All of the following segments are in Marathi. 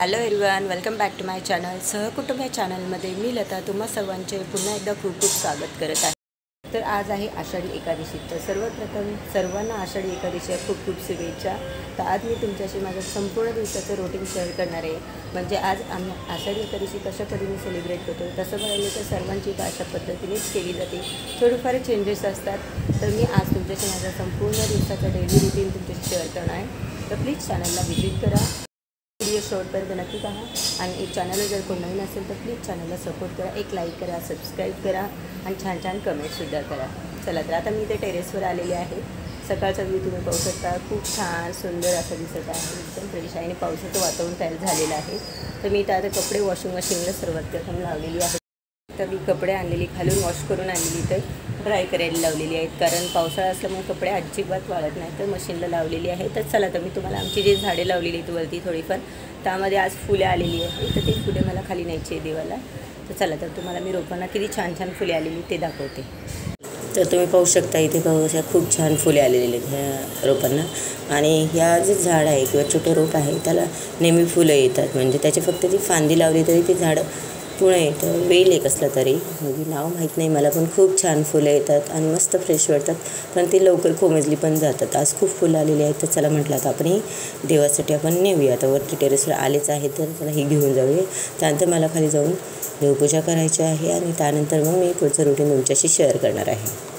Hello everyone, welcome back to my channel. सहकुटुंब या चॅनलमध्ये मी लता तुम्हा सर्वांचे पुन्हा एकदा खूप खूप स्वागत करत आहे. तर आज आहे आषाढी एकादशी. तर सर्वप्रथम सर्वांना आषाढी एकादशीच्या खूप खूप शुभेच्छा. तर आज मी तुमच्याशी माझं संपूर्ण दिवसाचं रुटीन शेअर करणार आहे. म्हणजे आज आम्ही आषाढी एकादशी कशा पद्धतीने सेलिब्रेट करतो. तसं पाहिलं तर सर्वांची अशा पद्धतीनेच केली जाते. थोडेफार चेंजेस असतात. तर मी आज तुमच्याशी माझा संपूर्ण दिवसाचा डेली रुटीन तुमच्याशी शेअर करणार आहे. तर प्लीज चॅनलला व्हिजिट करा, व्हिडिओ शॉर्टपर्यंत नक्की पहा. आणि एक चॅनलला जर कोण नवीन असेल तर प्लीज चॅनलला सपोर्ट करा, एक लाईक करा, सबस्क्राईब करा आणि छान छान कमेंटसुद्धा करा. चला तर आता मी इथे टेरेसवर आलेले आहे. सकाळचा व्ह्यू तुम्ही पाहू शकता. खूप छान सुंदर असं दिसत आहे. एकदम फ्रेश आहे आणि पावसाचं वातावरण तयार झालेलं आहे. तर मी इथं आता कपडे वॉशिंग मशीनला सुरुवात प्रथम लावलेली आहे. तर मी कपडे आणलेली खालून वॉश करून आणलेली तर ड्राय करायला लावलेली आहेत. कारण पावसाळा असल्यामुळे कपडे अजिबात वाळत नाही. तर मशीनला लावलेली आहे. तर चला तर मी तुम्हाला आमची जी झाडे लावलेली आहेत वरती थोडीफार, त्यामध्ये आज फुले आलेली आहे. तर ती फुले मला खाली न्यायची आहे देवाला. तर चला तर तुम्हाला मी रोपांना किती छान छान फुले आलेली ते दाखवते. तर तुम्ही पाहू शकता इथे अशा खूप छान फुले आलेली आहेत ह्या रोपांना. आणि ह्या जे झाड आहे किंवा छोटं रोप आहे त्याला नेहमी फुलं येतात. म्हणजे त्याची फक्त ती फांदी लावली तरी ते झाडं पूर्ण येतं. वेल एक असलं तरी म्हणजे नाव माहीत नाही मला, पण खूप छान फुलं येतात आणि मस्त फ्रेश वाटतात. पण ती लवकर कोमेजली पण जातात. आज खूप फुलं आलेली आहेत. तर चला म्हटलं आता आपण ही देवासाठी आपण नेऊया. आता वरती टेरेसवर आलेच आहे तर चला ही घेऊन जाऊया. त्यानंतर मला खाली जाऊन देवपूजा करायची आहे आणि त्यानंतर मग मी पुढचं रुटीन तुमच्याशी शेअर करणार आहे.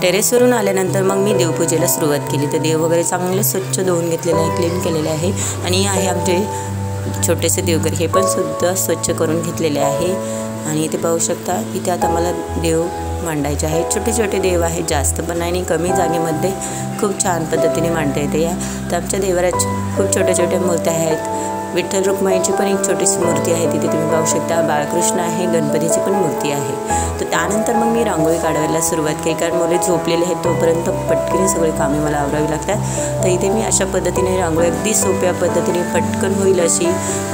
टेरेसवरून आल्यानंतर मग मी देवपूजेला सुरुवात केली. तर देव वगैरे चांगले स्वच्छ धुवून घेतलेले आहे, क्लीन केलेले आहे. आणि आहे आमचे छोटेसे देवघर, हे पण सुद्धा स्वच्छ करून घेतलेले आहे. आणि इथे पाहू शकता इथे आता मला देव मांडायचे आहे. छोटे छोटे देव आहेत, जास्त पण नाही आणि कमी जागेमध्ये खूप छान पद्धतीने मांडता येते. तर आमच्या देवाराची खूप छोट्या छोट्या मूर्त्या आहेत. विठ्ठल रुक्माईची पण एक छोटीशी मूर्ती आहे तिथे तुम्ही पाहू शकता. बाळकृष्ण आहे, गणपतीची पण मूर्ती आहे. तर त्यानंतर मग मी रांगोळी काढायला सुरुवात केली. कारण मुले झोपलेले आहेत तोपर्यंत पटकन सगळे कामे मला आवरावी लागतात. तर इथे मी अशा पद्धतीने रांगोळी अगदी सोप्या पद्धतीने पटकन होईल अशी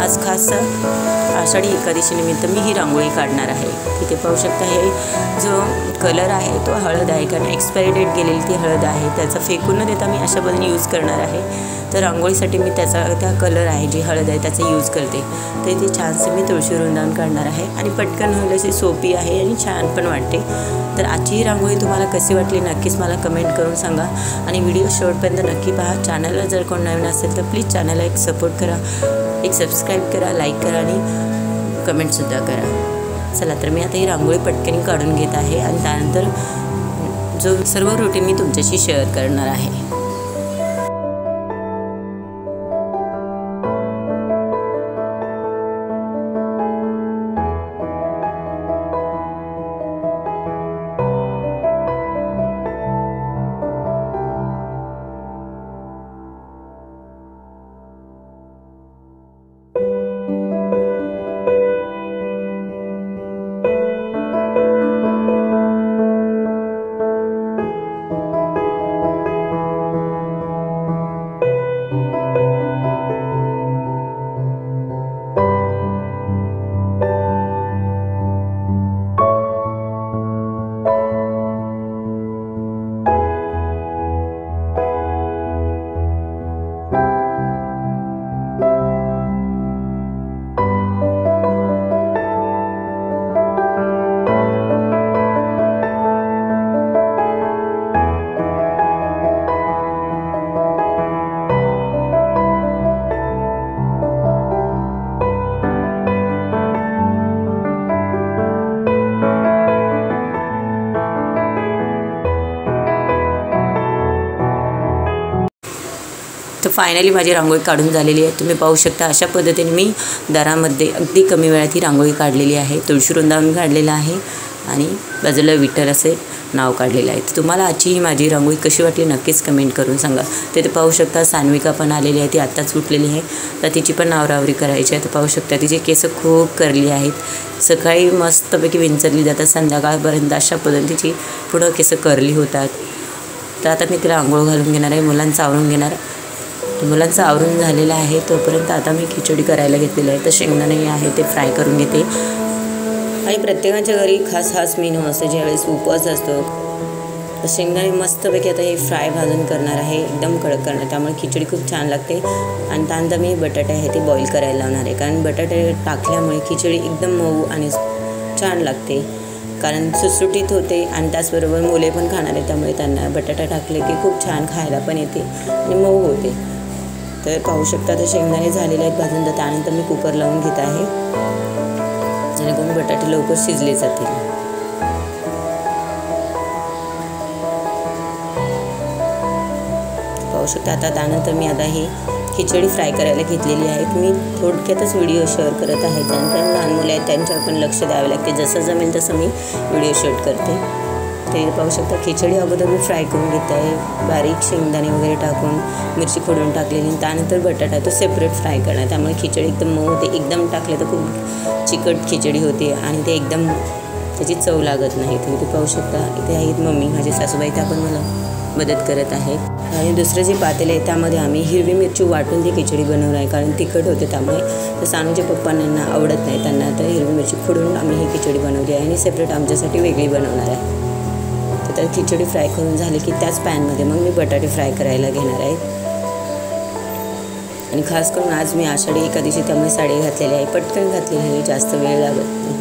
आज खास आषाढी एकादशी निमित्त मी ही रांगोळी काढणार आहे. तिथे पाहू शकता हे जो कलर आहे तो हळद आहे, कारण एक्सपायरी डेट गेलेली ती हळद आहे. त्याचा फेकून न देता मी अशा पद्धतीने यूज करणार आहे. तर रांगोळीसाठी मी त्या कलर आहे जी हळद आहे त्याचा यूज करते. तर इथे छानसे मी तुळशी वृंदावन काढणार आहे आणि पटकन होईल अशी सोपी आहे आणि छान पण वाटते. तर आजची ही रांगोळी तुम्हाला कशी वाटली नक्कीच मला कमेंट करून सांगा. आणि व्हिडिओ शेवटपर्यंत नक्की पहा. चॅनलला जर कोण नवीन असेल तर प्लीज चॅनलला एक सपोर्ट करा, एक सबस्क्राईब करा, लाईक करा आणि कमेंटसुद्धा करा. चला तर मी आता ही रांगोळी पटकन काढून घेत आहे आणि त्यानंतर जो सर्व रुटीन मी तुमच्याशी शेअर करणार आहे. तर फायनली माझी रांगोळी काढून झालेली आहे. तुम्ही पाहू शकता अशा पद्धतीने मी दारामध्ये अगदी कमी वेळात ही रांगोळी काढलेली आहे. तुळशी वृंदावन काढलेलं आहे आणि बाजूला विठ्ठल असे नाव काढलेलं आहे. तर तुम्हाला आजची ही माझी रांगोळी कशी वाटली नक्कीच कमेंट करून सांगा. तिथे पाहू शकता सान्विका पण आलेली आहे, ती आत्ताच उठलेली आहे. तर तिची पण नावरावरी करायची आहे. तर पाहू शकता तिचे केस खूप करली आहेत. सकाळी मस्तपैकी विंचरली जातात, संध्याकाळपर्यंत अशा पद्धतीची पुढं केस करली होतात. तर आता मी तिला आंघोळ घालून घेणार आहे, मुलांचं आवरून घेणार. मुलांचं आवरून झालेलं आहे. तोपर्यंत आता मी खिचडी करायला घेतलेलं आहे. तर शेंगदाणे आहे ते फ्राय करून घेते. आणि प्रत्येकाच्या घरी खास हाच मेनू असतो ज्यावेळेस उपवास असतो. तर शेंगदाणे मस्तपैकी आता हे फ्राय भाजून करणार आहे, एकदम कडक करणार, त्यामुळे खिचडी खूप छान लागते. आणि त्यानंतर मी बटाटे आहे ते बॉईल करायला लावणार आहे, कारण बटाटे टाकल्यामुळे खिचडी एकदम मऊ आणि छान लागते, कारण सुटसुटीत होते आणि त्याचबरोबर मुले पण खाणार आहे, त्यामुळे त्यांना बटाटा टाकले की खूप छान खायला पण येते आणि मऊ होते. तर पाहू शकता तर शेंगदाणे झालेले आहेत भाजून. तर त्यानंतर मी कुकर लावून घेत आहे, जेणेकरून बटाटे लवकर शिजले जातील. पाहू शकता आता त्यानंतर मी आता ही खिचडी फ्राय करायला घेतलेली आहे. मी थोडक्यातच व्हिडिओ शेअर करत आहे, त्यानंतर लहान मुले आहेत त्यांच्यावर पण लक्ष द्यावे लागते, जसं जमेल तसं मी व्हिडिओ शूट करते. ते पाहू शकता खिचडी अगोदर मी फ्राय करून घेत आहे, बारीक शेंगदाणे वगैरे टाकून, मिरची खोडून टाकलेली. त्यानंतर बटाटा तो सेपरेट फ्राय करणार, त्यामुळे खिचडी एकदम मऊ होते. एकदम टाकले तर खूप चिकट खिचडी होते आणि ते एकदम त्याची चव लागत नाही. तुम्ही ते पाहू शकता इथे आहेत मम्मी, माझे सासूबाई, त्या पण मला मदत करत आहेत. आणि दुसरं जे पातेलं आहे त्यामध्ये आम्ही हिरवी मिरची वाटून ती खिचडी बनवणार आहे, कारण तिखट होते त्यामुळे. तर सानूच्या पप्पांना आवडत नाही, त्यांना तर हिरवी मिरची खोडून आम्ही ही खिचडी बनवली आहे आणि सेपरेट आमच्यासाठी वेगळी बनवणार आहे. तर त्यात खिचडी फ्राय करून झाली की त्याच पॅनमध्ये मग मी बटाटे फ्राय करायला घेणार आहे. आणि खास करून आज मी आषाढी एकादशी त्यामुळे साडी घातलेली आहे, पटकन घातलेली आहे, जास्त वेळ लागत नाही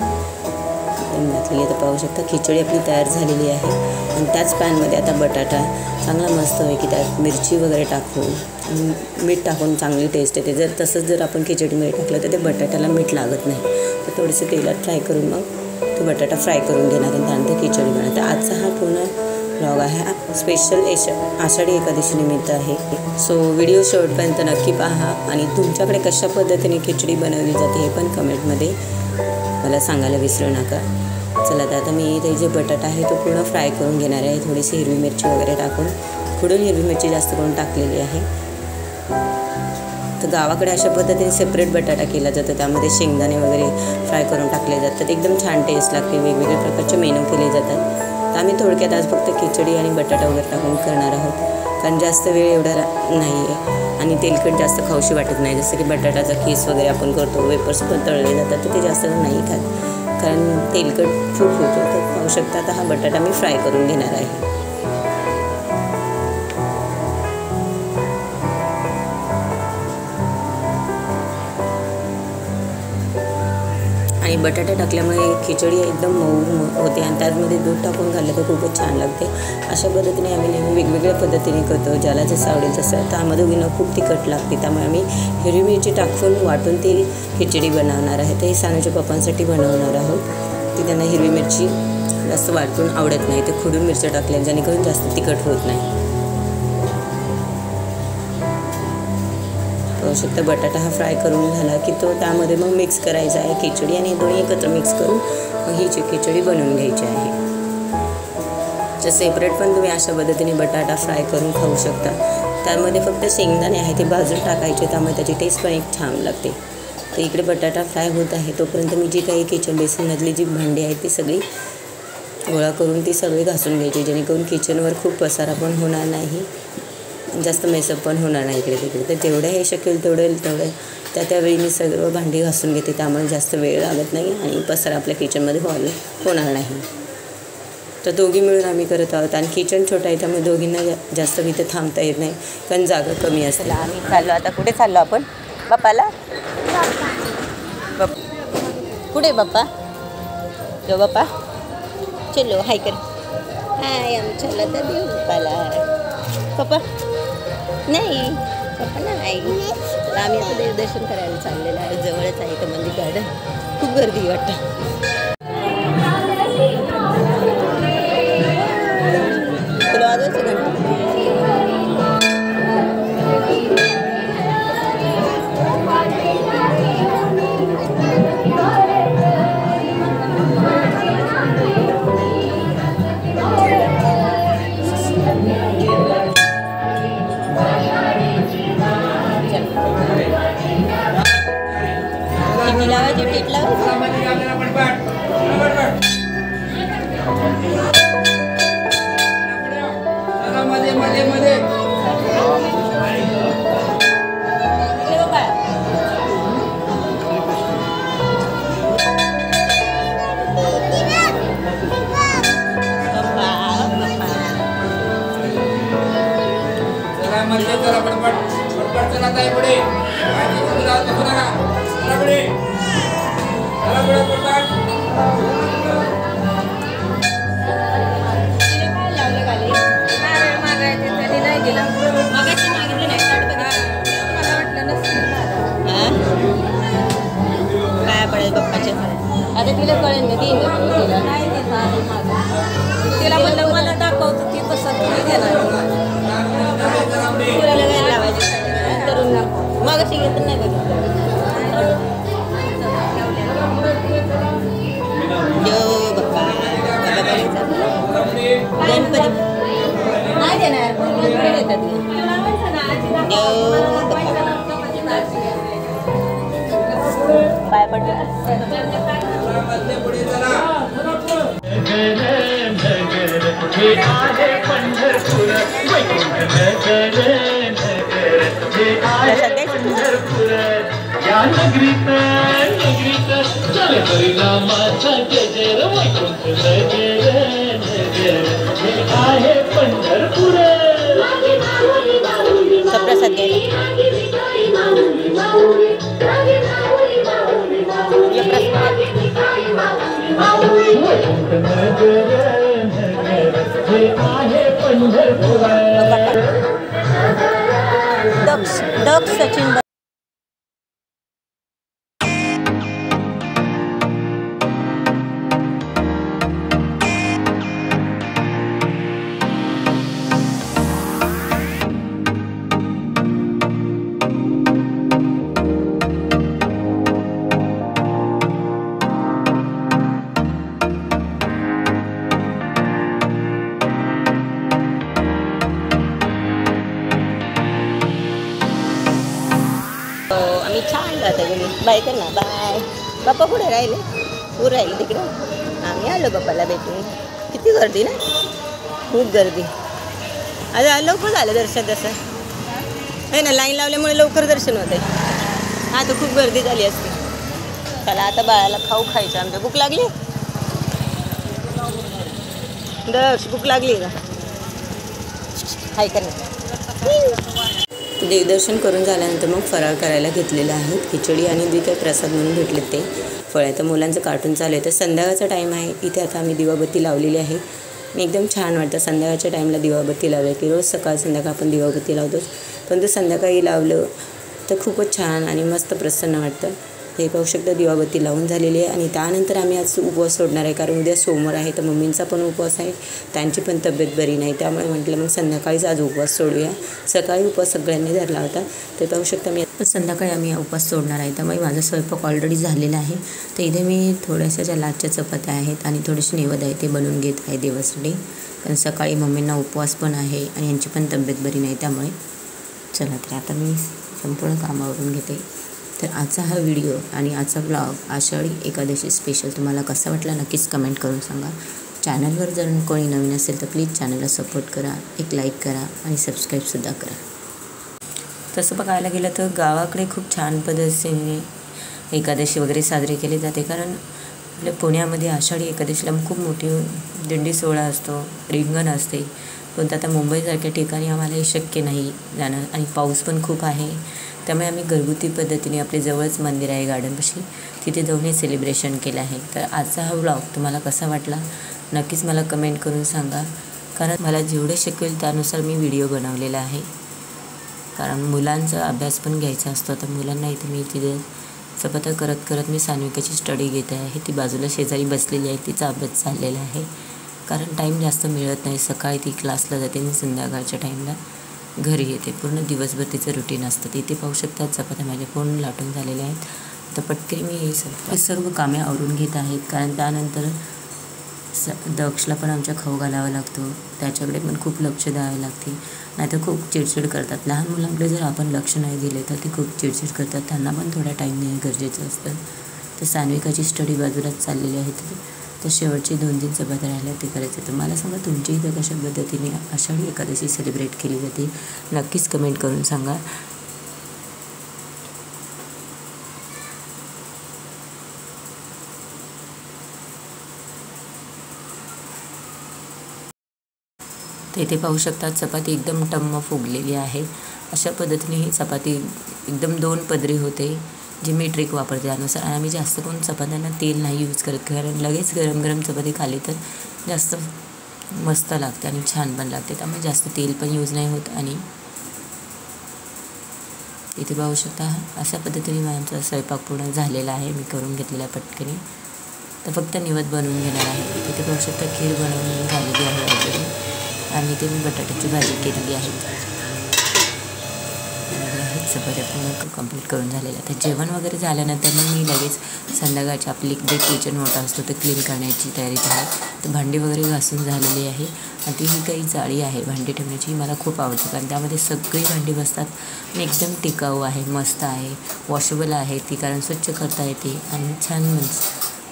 घातलेली. तर पाहू शकता खिचडी आपली तयार झालेली आहे. आणि त्याच पॅनमध्ये आता बटाटा चांगला मस्त होईल की त्यात मिरची वगैरे टाकून मीठ टाकून चांगली टेस्ट येते. जर आपण खिचडीमध्ये टाकलं तर ते बटाट्याला मीठ लागत नाही. तर थोडंसं तेलात फ्राय करून मग तो बटाटा फ्राय करून घेणार आणि त्यानंतर खिचडी बनवणार. तर आजचा हा पूर्ण व्लॉग आहे, स्पेशल आषाढी एकादशी निमित्त आहे. सो व्हिडिओ शेवटपर्यंत नक्की पहा आणि तुमच्याकडे कशा पद्धतीने खिचडी बनवली जाते हे पण कमेंटमध्ये मला सांगायला विसरू नका. चला आता मी ते जे बटाटा आहे तो पूर्ण फ्राय करून घेणार आहे, थोडीशी हिरवी मिरची वगैरे टाकून, खुडून हिरवी मिरची जास्त करून टाकलेली आहे. तर गावाकडे अशा पद्धतीने सेपरेट बटाटा केला जातो, त्यामध्ये शेंगदाणे वगैरे फ्राय करून टाकले जातात, एकदम छान टेस्ट लागते. वेगवेगळ्या प्रकारचे मेनू केले जातात. तर आम्ही थोडक्यात आज फक्त खिचडी आणि बटाटा वगैरे टाकून करणार आहोत, कारण जास्त वेळ एवढा नाही आहे आणि तेलकट जास्त खाऊशी वाटत नाही. जसं की बटाटाचा खीस वगैरे आपण करतो, वेपर्स पण तळले जातात, तर ते जास्त नाही खात, कारण तेलकट खूप होतो. तर पाहू शकता आता हा बटाटा मी फ्राय करून घेणार आहे. आणि बटाटा टाकल्यामुळे खिचडी एकदम मऊ होते आणि त्यामध्ये दूध टाकून घातलं तर खूपच छान लागते. अशा पद्धतीने आम्ही नेहमी वेगवेगळ्या पद्धतीने करतो, ज्याला जसं आवडेल तसं. तर आम्हाला दोघींना खूप तिखट लागते, त्यामुळे आम्ही हिरवी मिरची टाकून वाटून ती खिचडी बनवणार आहे. तर हे सानूच्या पप्पांसाठी बनवणार आहोत. ती त्यांना हिरवी मिरची जास्त वाटून आवडत नाही, ते खुडून मिरची टाकल्या जेणेकरून जास्त तिखट होत नाही. पाहू शकता बटाटा हा फ्राय करून झाला की तो त्यामध्ये मग मिक्स करायचा आहे खिचडी, आणि दोन्ही एकत्र मिक्स करून मग ही खिचडी बनवून घ्यायची आहे. तर सेपरेट पण तुम्ही अशा पद्धतीने बटाटा फ्राय करून खाऊ शकता. त्यामध्ये फक्त शेंगदाणे आहे ते भाजून टाकायचे, त्यामुळे त्याची टेस्ट पण एक छान लागते. तर इकडे बटाटा फ्राय होत आहे, तोपर्यंत मी जी काही किचन बेसिनमधली जी भांडी आहेत ती सगळी गोळा करून ती सगळी घासून घ्यायची, जेणेकरून किचनवर खूप पसारा पण होणार नाही, जास्त मेसअप पण होणार नाही इकडे तिकडे. तर जेवढं हे शकेल तेवढं त्यावेळी मी सर्व भांडी घासून घेते, त्यामुळे जास्त वेळ लागत नाही आणि पसारा आपल्या किचनमध्ये होणार नाही. तर दोघी मिळून आम्ही करत आहोत. आणि किचन छोटं आहे त्यामुळे दोघींना जास्त इथे थांबता येत नाही, कारण जागा कमी असते. आम्ही चाललो आता, कुठे चाललो आपण? बाप्पाला कुठे बाप्पा? जो बाप्पा चलो हाय कर, हाय. आम्ही चाललो तर देऊ बाप्पाला. पप्पा नाही, पप्पा नाही. तर आम्ही आता देवदर्शन करायला चाललेलं आहे, जवळच आहे इथं मंदिर गार्डन, खूप गर्दी वाटतं. तुला वाजवायचं घंटा? आता तिला कळेल ना ती तिला नाही तिला म्हणलं मला दाखवतो ती तसं तुम्ही देणार तुला लगायला लावायची करून मग अशी घेत नाही बघितलं देव बाप्पा गणपती नाही देणार देतात देव पाय पडतो या नगरीत नगरीत चल परिणामाचा गजर वैकुंठ नगर नगर हे आहे पंढरपूर सप्रसाद घ्यायला वैकुंठ नगर नगर हे आहे पंढरपूर दक्ष सचिन आम्ही छान जातो गेली बाय कर ना बाय बाप्पा पुढे राहिले पूर राहिले तिकडं आम्ही आलो बाप्पाला भेटून किती गर्दी ना खूप गर्दी आता लवकर झालं दर्शन तसं आहे ना लाईन लावल्यामुळे लवकर दर्शन होत आहे हा तर खूप गर्दी झाली असते चला आता बाळाला खाऊ खायचं आमच्या भूक लागली दक्ष भूक लागली का हाय का नाही देवदर्शन करून झाल्यानंतर मग फराळ करायला घेतलेलं आहे खिचडी आणि जे काही प्रसाद म्हणून भेटले ते फळ आहे तर मुलांचं कार्टून चालू आहे तर संध्याकाळचा टाईम आहे इथे आता आम्ही दिवाबत्ती लावलेली आहे आणि एकदम छान वाटतं संध्याकाळच्या टाईमला दिवाबत्ती लावल्या की रोज सकाळ संध्याकाळ आपण दिवाबत्ती लावतोच पण ते संध्याकाळी लावलं तर खूपच छान आणि मस्त प्रसन्न वाटतं हे पाहू शकता दिवाबत्ती लावून झालेली आहे आणि त्यानंतर आम्ही आज उपवास सोडणार आहे कारण उद्या सोमवार आहे तर मम्मींचा पण उपवास आहे त्यांची पण तब्येत बरी नाही त्यामुळे म्हटलं मग संध्याकाळीच आज उपवास सोडूया सकाळी उपवास सगळ्यांनी धरला होता ते पाहू शकता मी संध्याकाळी आम्ही उपवास सोडणार आहे त्यामुळे माझा स्वयंपाक ऑलरेडी झालेला आहे तर इथे मी थोड्याशा ज्या लाटच्या चपात्या आहेत आणि थोडेसे नैवेद्य आहे ते बनवून घेत आहे देवासाठी कारण सकाळी मम्मींना उपवास पण आहे आणि यांची पण तब्येत बरी नाही त्यामुळे चला तर आता मी संपूर्ण कामावरून घेते तर आजचा हा व्हिडिओ आणि आजचा ब्लॉग आषाढी एकादशी स्पेशल तुम्हाला कसा वाटला नक्कीच कमेंट करून सांगा चॅनलवर जर कोणी नवीन असेल तर प्लीज चॅनलला सपोर्ट करा एक लाईक करा आणि सबस्क्राईबसुद्धा करा तसं बघायला गेलं तर गावाकडे खूप छान पद्धतीने एकादशी वगैरे साजरी केली जाते कारण आपल्या पुण्यामध्ये आषाढी एकादशीला खूप मोठी दिंडी सोहळा असतो रिंगण असते पण आता मुंबईसारख्या ठिकाणी आम्हाला हे शक्य नाही जाणं आणि पाऊस पण खूप आहे त्यामुळे आम्ही घरगुती पद्धतीने आपले जवळच मंदिर आहे गार्डनपाशी तिथे जाऊन हे सेलिब्रेशन केलं आहे तर आजचा हा व्लॉग तुम्हाला कसा वाटला नक्कीच मला कमेंट करून सांगा कारण मला जेवढे शक्य होईल त्यानुसार मी व्हिडिओ बनवलेला आहे कारण मुलांचा अभ्यास पण घ्यायचा असतो तर मुलांना इथे मी तिथे चपात्या करत करत मी सान्विकाची स्टडी घेते आहे ती बाजूला शेजारी बसलेली आहे तिचा अभ्यास चाललेला आहे कारण टाईम जास्त मिळत नाही सकाळी ती क्लासला जाते आणि संध्याकाळच्या टाईमला घरी येते पूर्ण दिवसभर तिचं रुटीन असतं तिथे पाहू शकतात चपात्या माझ्या पूर्ण लाटून झालेल्या आहेत तर पटकन मी हे सर्व कामे आवरून घेत आहेत कारण त्यानंतर दक्षला पण आमच्या खाऊ घालावा लागतो त्याच्याकडे पण खूप लक्ष द्यावे लागते नाहीतर खूप चिडचिड करतात लहान मुलांकडे जर आपण लक्ष नाही दिले तर ते खूप चिडचिड करतात त्यांना पण थोडा टाईम देणं गरजेचं असतं तर सान्विकाची स्टडी बाजूलाच चाललेली आहे तर शेवटची 2-3 चपात्या राहिल्या ते करायचे तर मला सांगा तुमच्या इथं कशा पद्धतीने आषाढी एकादशी सेलिब्रेट केली जाते नक्कीच कमेंट करून सांगा तर इथे पाहू शकता चपाती एकदम टम्म फुगलेली आहे अशा पद्धतीने ही चपाती एकदम 2 पदरी होते जे मी ट्रिक वापरते त्यानुसार. आणि आम्ही जास्त करून चपात्यांना तेल नाही यूज करत, कारण लगेच गरम गरम चपाती खाली तर जास्त मस्त लागते आणि छान पण लागते, त्यामुळे जास्त तेल पण यूज नाही होत. आणि इथे पाहू शकता अशा पद्धतीने माझा स्वयंपाक पूर्ण झालेला आहे. मी करून घेतलेला पटकनी, तर फक्त निवद बनवून घेणार आहे. इथे पाहू शकता खीर बनवून झालेली आहे ऑलरेडी. आणि इथे मी बटाट्याची भाजी केलेली आहे. चपात्या पूर्ण कंप्लीट करून झालेलं आहे. तर जेवण वगैरे झाल्यानंतर मी लगेच संध्याकाळची आपली जे किचन मोठा असतो ते क्लीन करण्याची तयारीत आहे. तर भांडी वगैरे घासून झालेली आहे. आणि ती ही काही जाळी आहे भांडी ठेवण्याची, मला खूप आवडते, कारण त्यामध्ये सगळी भांडी बसतात आणि एकदम टिकाऊ आहे, मस्त आहे, वॉशेबल आहे ती, कारण स्वच्छ करता येते आणि छान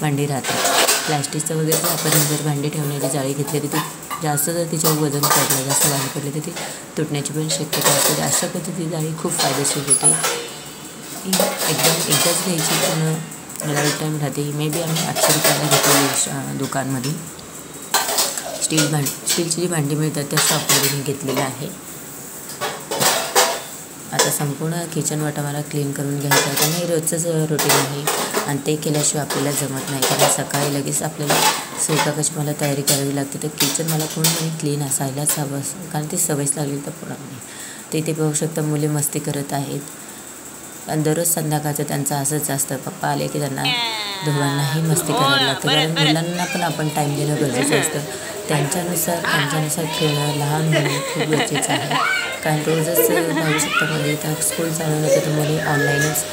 भांडी राहतात. प्लॅस्टिकचं वगैरे आपण जर भांडी ठेवण्याची जाळी घेतली तर ती जास्त जर तिच्यावर वजन पडलं, जास्त भांडी पडले तर ती तुटण्याची पण शक्यता असते. अशा पद्धतीची जाळी खूप फायदेशीर होते. एकदाच घ्यायची पण लाईफ टाईम राहते. मे बी आम्ही 800 रुपयाला घेतलेली दुकानमध्ये. स्टीलची जी भांडी मिळतात त्या शॉपमध्ये मी घेतलेलं आहे. आता संपूर्ण किचन वाटा मला क्लीन करून घ्यायचं आहे, आणि रोजचंच रुटीन आहे आणि ते केल्याशिवाय आपल्याला जमत नाही, कारण सकाळी लगेच आपल्याला स्वयंपाकाची मला तयारी करावी लागते. तर किचन मला पूर्णपणे क्लीन असायलाच हवं, कारण ती सवयच लागली तर पूर्णपणे. ते इथे पाहू शकता मुले मस्ती करत आहेत. आणि दररोज संध्याकाळचं त्यांचं असंच असतं, पप्पा आले की त्यांना दोघांनाही मस्ती करायला लागते, कारण मुलांना पण आपण टाईम देणं गरजेचं असतं. त्यांच्यानुसार खेळणं लहान मुलं खूप गरजेचं आहे, कारण रोजच पाहू शकता मध्ये तर स्कूल चालू नव्हतं तर मुले ऑनलाईनच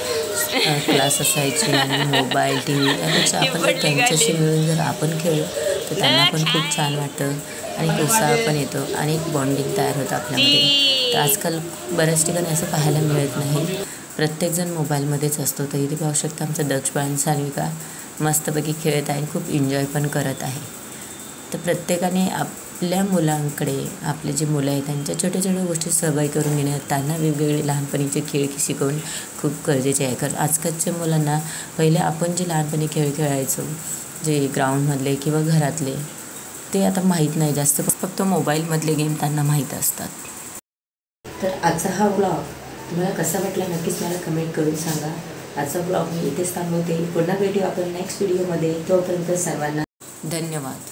क्लास असायचे आणि मोबाईल टी व्ही, त्यापेक्षा आपण त्यांच्याशी मिळून जर आपण खेळलो तर त्यांना पण खूप छान वाटतं आणि उत्साह पण येतो आणि एक बॉन्डिंग तयार होतं आपल्यामध्ये. तर आजकाल बऱ्याच ठिकाणी असं पाहायला मिळत नाही, प्रत्येकजण मोबाईलमध्येच असतो. तर इथे पाहू शकता आमचं दक्ष आणि सान्विका मस्तपैकी खेळत आहे, खूप एन्जॉय पण करत आहे. तर प्रत्येकाने आपल्या मुलांकडे, आपले जे मुलं आहेत त्यांच्या छोट्या छोट्या गोष्टी सहभागी करून घेणं, त्यांना वेगवेगळे लहानपणीचे खेळ शिकवून खूप गरजेचे आहे. कारण आजकालच्या मुलांना पहिले आपण जे लहानपणी खेळ खेळायचो, जे ग्राउंडमधले किंवा घरातले, ते आता माहीत नाही, जास्त फक्त मोबाईलमधले गेम त्यांना माहीत असतात. तर आजचा हा व्लॉग तुम्हाला कसा वाटला नक्कीच मला कमेंट करून सांगा. आजचा व्लॉग मी इथेच थांबवते. पुन्हा भेटू आपण नेक्स्ट व्हिडिओमध्ये. तोपर्यंत सर्वांना धन्यवाद.